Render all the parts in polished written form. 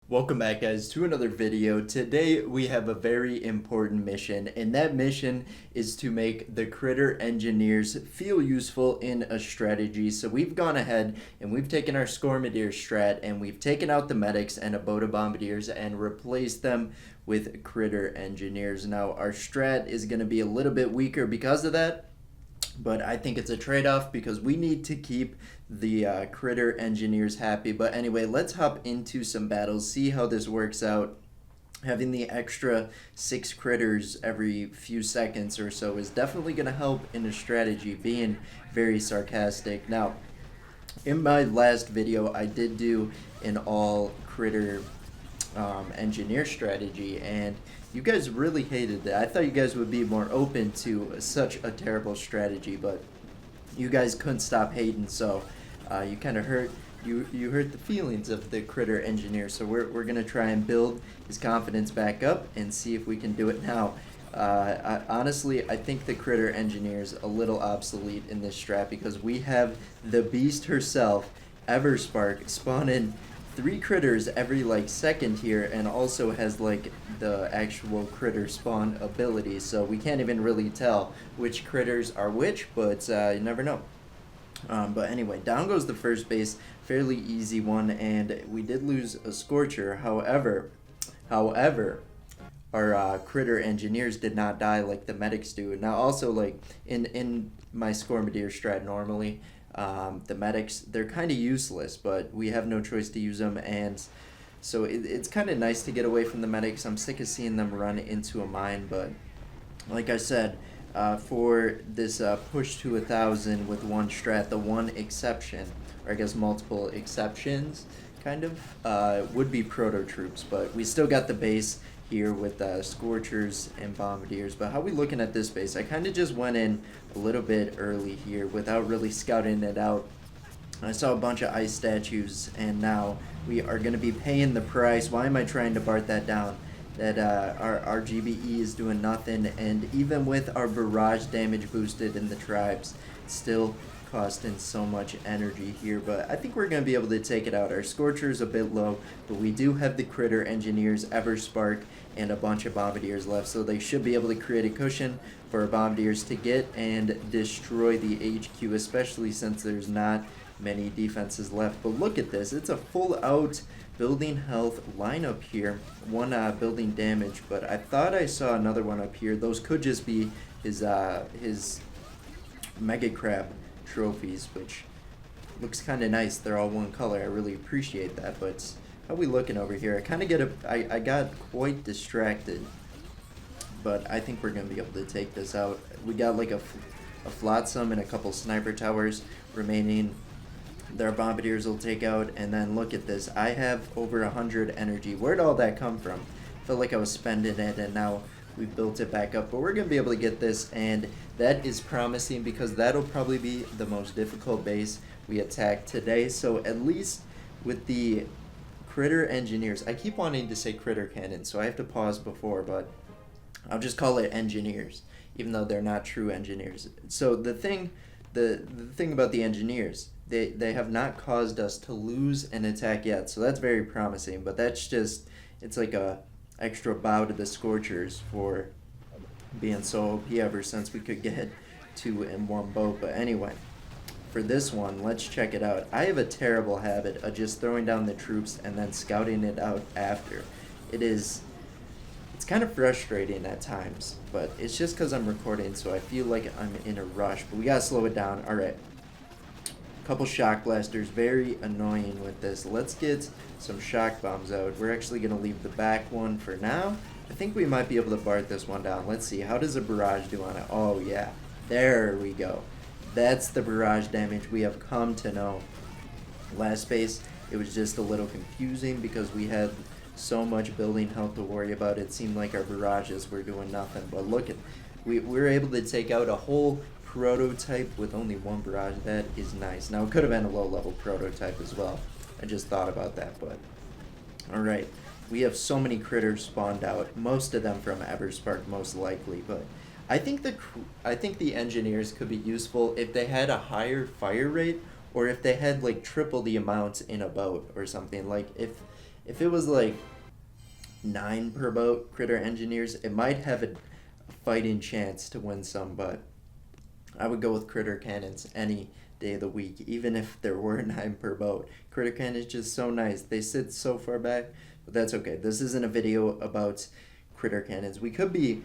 Welcome back, guys, to another video. Today we have a very important mission, and that mission is to make the critter engineers feel useful in a strategy. So we've gone ahead and we've taken our Scormideer strat and we've taken out the medics and a boat of bombardiers and replaced them with critter engineers. Now our strat is going to be a little bit weaker because of that, but I think it's a trade-off because we need to keep the critter engineers happy. But anyway, let's hop into some battles, see how this works out. Having the extra 6 critters every few seconds or so is definitely going to help in a strategy, being very sarcastic. Now, in my last video, I did do an all critter engineer strategy, and you guys really hated that. I thought you guys would be more open to such a terrible strategy, but you guys couldn't stop hating, so you kind of hurt the feelings of the critter engineer. So we're gonna try and build his confidence back up and see if we can do it now. Honestly, I think the critter engineer is a little obsolete in this strat because we have the beast herself, Everspark, spawning 3 critters every second here, and also has the actual critter spawn ability, so we can't even really tell which critters are which, but you never know. But anyway, down goes the first base, fairly easy one, and we did lose a Scorcher. However, our critter engineers did not die like the medics do. Now also, in my Scormideer strat normally, the medics, they're kind of useless, but we have no choice to use them, and so it's kind of nice to get away from the medics. I'm sick of seeing them run into a mine, but like I said, for this push to 1,000 with one strat, the one exception, or I guess multiple exceptions, kind of, would be proto troops, but we still got the base here with Scorchers and Bombardiers. But how we looking at this base? I kind of just went in a little bit early here without really scouting it out. I saw a bunch of ice statues, and now we are going to be paying the price. Why am I trying to BART that down? That our GBE is doing nothing, and even with our barrage damage boosted in the tribes, still costing so much energy here. But I think we're going to be able to take it out. Our Scorcher is a bit low, but we do have the critter engineers, Everspark, and a bunch of bombardiers left, so they should be able to create a cushion for our bombardiers to get and destroy the HQ, especially since there's not many defenses left. But look at this, it's a full out building health lineup here. One building damage, but I thought I saw another one up here. Those could just be his Mega Crab trophies, which looks kind of nice. They're all one color. I really appreciate that. But how we looking over here? I kind of I got quite distracted, but I think we're gonna be able to take this out. We got like a flotsam and a couple sniper towers remaining. Their bombardiers will take out, and then look at this. I have over 100 energy. Where'd all that come from? Felt like I was spending it, and now we've built it back up. But we're gonna be able to get this, and that is promising because that'll probably be the most difficult base we attack today. So at least with the critter engineers, I keep wanting to say critter cannon, so I have to pause before, but I'll just call it engineers, even though they're not true engineers. So the thing about the engineers, they have not caused us to lose an attack yet, so that's very promising. But that's just, it's like a extra bow to the Scorchers for being so OP ever since we could get 2 in one boat. But anyway, for this one, let's check it out. I have a terrible habit of just throwing down the troops and then scouting it out after. It's kind of frustrating at times, but it's just because I'm recording, so I feel like I'm in a rush. But we gotta slow it down. All right. Couple shock blasters, very annoying with this. Let's get some shock bombs out. We're actually going to leave the back one for now. I think we might be able to BART this one down. Let's see, how does a barrage do on it? Oh yeah, there we go. That's the barrage damage we have come to know. Last base, it was just a little confusing because we had so much building health to worry about. It seemed like our barrages were doing nothing, but look at, we were able to take out a whole prototype with only one barrage. That is nice. Now it could have been a low level prototype as well. I just thought about that, but alright. We have so many critters spawned out, most of them from Everspark most likely, but I think the engineers could be useful if they had a higher fire rate, or if they had triple the amounts in a boat or something. Like if If it was like 9 per boat critter engineers, it might have a fighting chance to win some, but I would go with critter cannons any day of the week, even if there were 9 per boat. Critter cannons just so nice. They sit so far back, but that's okay. This isn't a video about critter cannons. We could be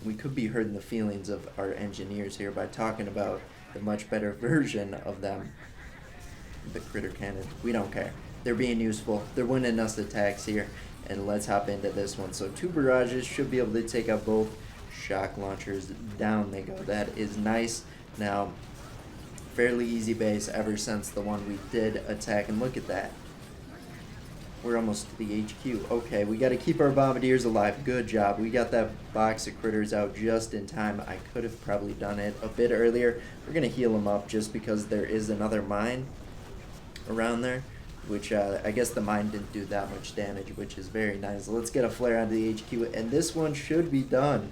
hurting the feelings of our engineers here by talking about the much better version of them, the critter cannons. We don't care. They're being useful. They're winning us attacks here, and let's hop into this one. So 2 barrages should be able to take out both shock launchers. Down they go. That is nice. Now, fairly easy base ever since the one we did attack, and look at that. We're almost to the HQ. Okay, we got to keep our bombardiers alive. Good job. We got that box of critters out just in time. I could have probably done it a bit earlier. We're going to heal them up just because there is another mine around there, which I guess the mine didn't do that much damage, which is very nice. Let's get a flare onto the HQ, and this one should be done.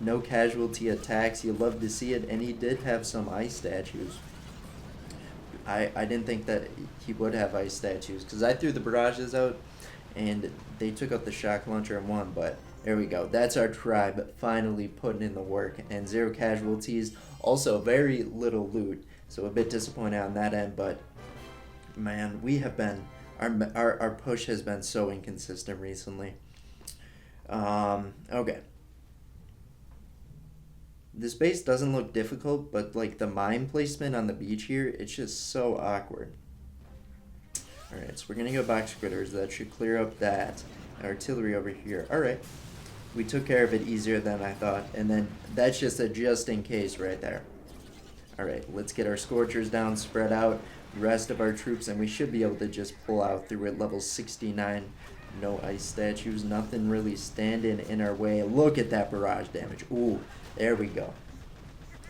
No casualty attacks. You love to see it, and he did have some ice statues. I didn't think that he would have ice statues because I threw the barrages out and they took out the shock launcher and won, but there we go. That's our tribe finally putting in the work, and 0 casualties. Also very little loot, so a bit disappointed on that end, but man, we have been, our push has been so inconsistent recently. Okay. This base doesn't look difficult, but like the mine placement on the beach here, it's just so awkward. Alright, so we're gonna go box critters. That should clear up that. Artillery over here. Alright. We took care of it easier than I thought, and then that's just a just in case right there. Alright, let's get our scorchers down, spread out the rest of our troops, and we should be able to just pull out through at level 69. No ice statues, nothing really standing in our way. Look at that barrage damage. Ooh. There we go.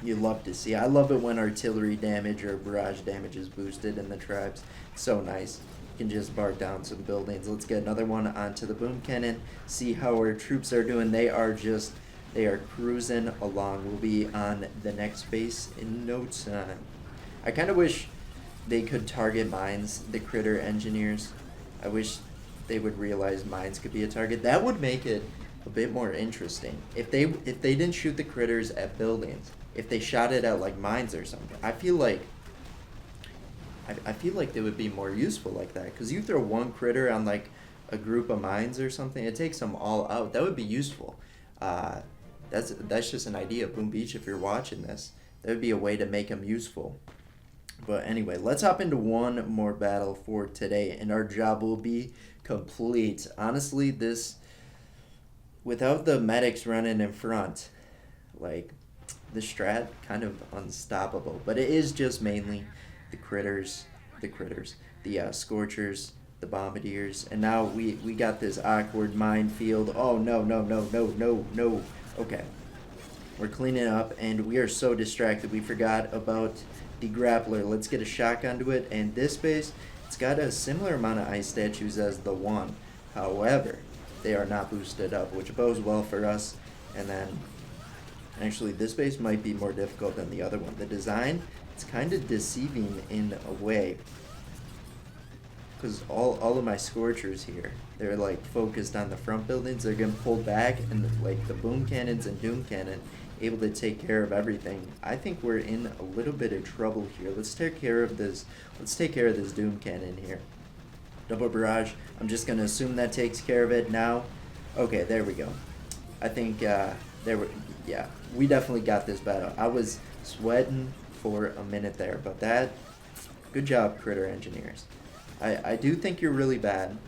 You love to see. I love it when artillery damage or barrage damage is boosted in the tribes. So nice. You can just bark down some buildings. Let's get another one onto the boom cannon. See how our troops are doing. They are cruising along. We'll be on the next base in no time. I kind of wish they could target mines, the critter engineers. I wish they would realize mines could be a target. That would make it a bit more interesting. If they didn't shoot the critters at buildings, if they shot it at like mines or something, I feel like they would be more useful like that. Because you throw one critter on like a group of mines or something, it takes them all out. That would be useful. That's just an idea, Boom Beach. If you're watching this, that would be a way to make them useful. But anyway, let's hop into one more battle for today, and our job will be complete. Honestly, without the medics running in front, like, the strat kind of unstoppable. But it is just mainly the scorchers, the bombardiers, and now we got this awkward minefield. Oh no. Okay, we're cleaning up, and we are so distracted we forgot about the grappler. Let's get a shotgun to it, and this base, it's got a similar amount of ice statues as the one. However, they are not boosted up, which bodes well for us. And then, actually, this base might be more difficult than the other one. The design, it's kind of deceiving in a way, because all of my scorchers here, they're like focused on the front buildings. They're getting pulled back, and like the boom cannons and doom cannon able to take care of everything. I think we're in a little bit of trouble here. Let's take care of this doom cannon here. Double barrage. I'm just going to assume that takes care of it now. Okay, there we go. I think we definitely got this battle. I was sweating for a minute there, but good job, critter engineers. I do think you're really bad.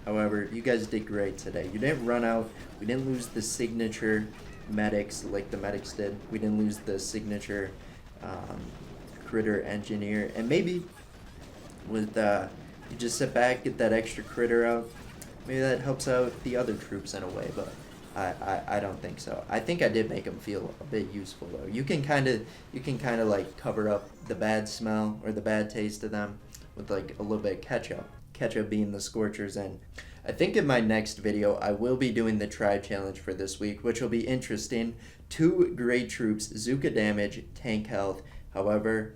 However, you guys did great today. You didn't run out. We didn't lose the signature medics like the medics did. We didn't lose the signature critter engineer. And maybe with you just sit back, get that extra critter out. Maybe that helps out the other troops in a way, but I don't think so. I think I did make them feel a bit useful though. You can kind of like cover up the bad smell or the bad taste of them with like a little bit of ketchup. Ketchup being the scorchers, and I think in my next video I will be doing the tribe challenge for this week, which will be interesting. 2 great troops, Zuka damage, tank health. However,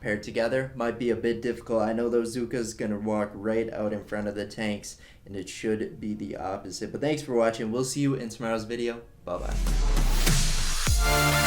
paired together might be a bit difficult. I know those Zuka's gonna walk right out in front of the tanks, and it should be the opposite. But thanks for watching. We'll see you in tomorrow's video. Bye bye.